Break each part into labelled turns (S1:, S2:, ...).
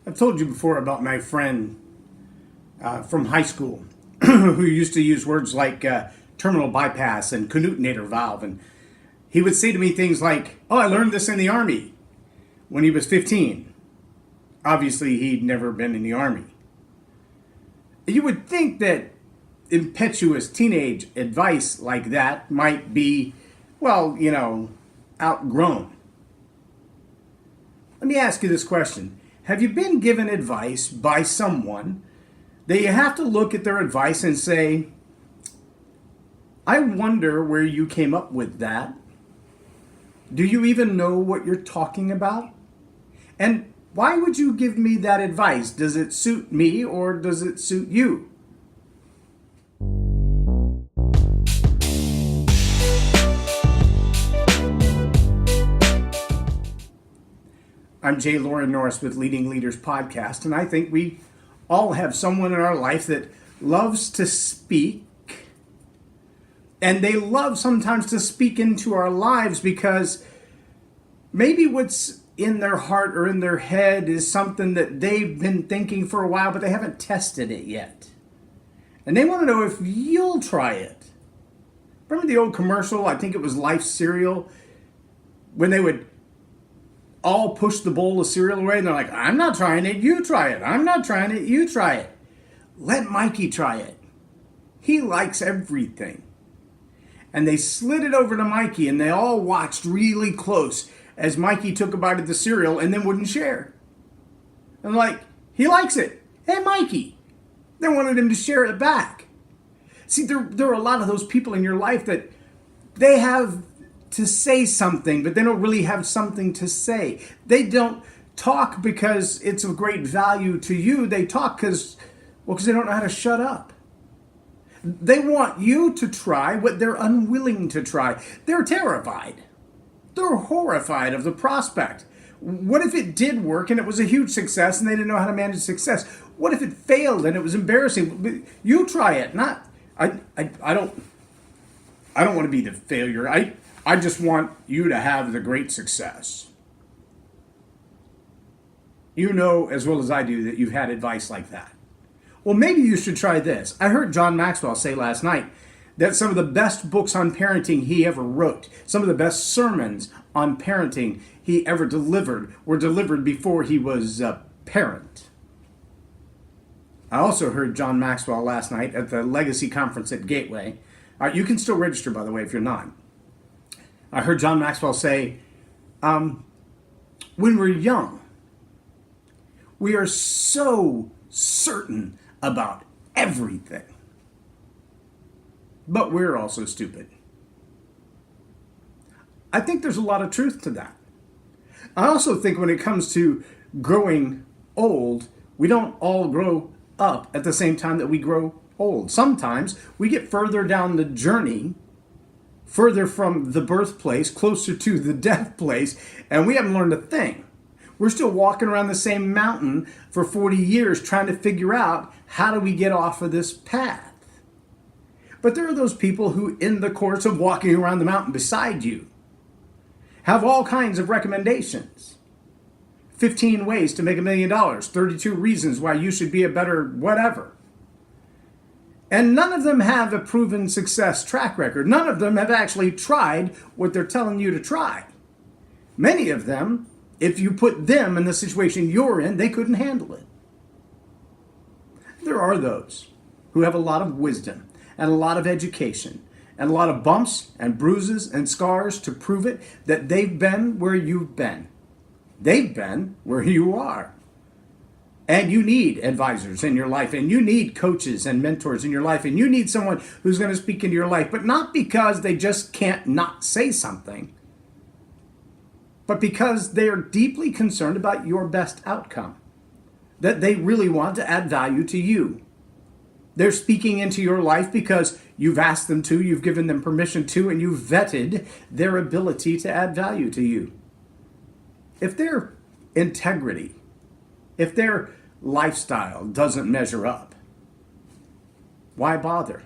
S1: I've told you before about my friend from high school who used to use words like terminal bypass and connutenator valve. And he would say to me things like, "Oh, I learned this in the Army," when he was 15. Obviously, he'd never been in the Army. You would think that impetuous teenage advice like that might be, well, outgrown. Let me ask you this question. Have you been given advice by someone that you have to look at their advice and say, I wonder where you came up with that? Do you even know what you're talking about? And why would you give me that advice? Does it suit me or does it suit you? I'm Loren Norris with Leading Leaders Podcast, and I think we all have someone in our life that loves to speak, and they love sometimes to speak into our lives because maybe what's in their heart or in their head is something that they've been thinking for a while, but they haven't tested it yet. And they want to know if you'll try it. Remember the old commercial, I think it was Life Cereal, when they would all push the bowl of cereal away and they're like, I'm not trying it, you try it. I'm not trying it, you try it. Let Mikey try it. He likes everything. And they slid it over to Mikey and they all watched really close as Mikey took a bite of the cereal and then wouldn't share. And like, he likes it. Hey, Mikey. They wanted him to share it back. See, there are a lot of those people in your life that they have to say something, but they don't really have something to say. They don't talk because it's of great value to you. They talk because they don't know how to shut up. They want you to try what they're unwilling to try. They're terrified. They're horrified of the prospect. What if it did work and it was a huge success and they didn't know how to manage success? What if it failed and it was embarrassing? You try it. I don't want to be the failure. I just want you to have the great success. You know as well as I do that you've had advice like that. Well, maybe you should try this. I heard John Maxwell say last night that some of the best books on parenting he ever wrote, some of the best sermons on parenting he ever delivered, were delivered before he was a parent. I also heard John Maxwell last night at the Legacy Conference at Gateway. You can still register, by the way, if you're not. I heard John Maxwell say, when we're young, we are so certain about everything. But we're also stupid. I think there's a lot of truth to that. I also think when it comes to growing old, we don't all grow up at the same time that we grow old. Sometimes we get further down the journey, further from the birthplace, closer to the death place, and we haven't learned a thing. We're still walking around the same mountain for 40 years trying to figure out how do we get off of this path. But there are those people who, in the course of walking around the mountain beside you, have all kinds of recommendations. 15 ways to make $1 million, 32 reasons why you should be a better whatever. And none of them have a proven success track record. None of them have actually tried what they're telling you to try. Many of them, if you put them in the situation you're in, they couldn't handle it. There are those who have a lot of wisdom and a lot of education and a lot of bumps and bruises and scars to prove it that they've been where you've been. They've been where you are. And you need advisors in your life, and you need coaches and mentors in your life, and you need someone who's going to speak into your life, but not because they just can't not say something, but because they are deeply concerned about your best outcome, that they really want to add value to you. They're speaking into your life because you've asked them to, you've given them permission to, and you've vetted their ability to add value to you. If their integrity, if their lifestyle doesn't measure up, why bother?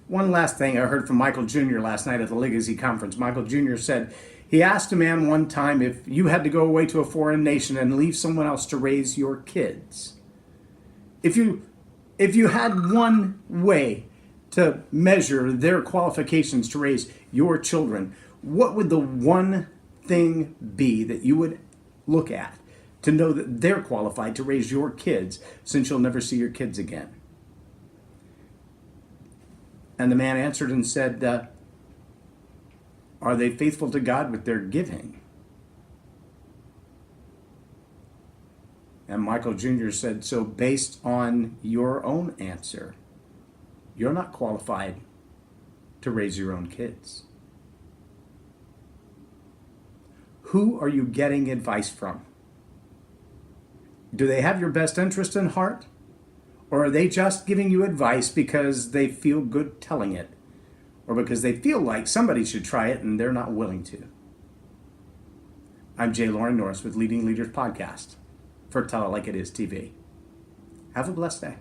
S1: One last thing I heard from Michael Jr. last night at the Legacy Conference. Michael Jr. said He asked a man one time, if you had to go away to a foreign nation and leave someone else to raise your kids, if you had one way to measure their qualifications to raise your children, what would the one thing be that you would look at to know that they're qualified to raise your kids, since you'll never see your kids again? And the man answered and said, are they faithful to God with their giving? And Michael Jr. said, so based on your own answer, you're not qualified to raise your own kids. Who are you getting advice from? Do they have your best interest in heart? Or are they just giving you advice because they feel good telling it? Or because they feel like somebody should try it and they're not willing to? I'm Loren Norris with Leading Leaders Podcast for Tell It Like It Is TV. Have a blessed day.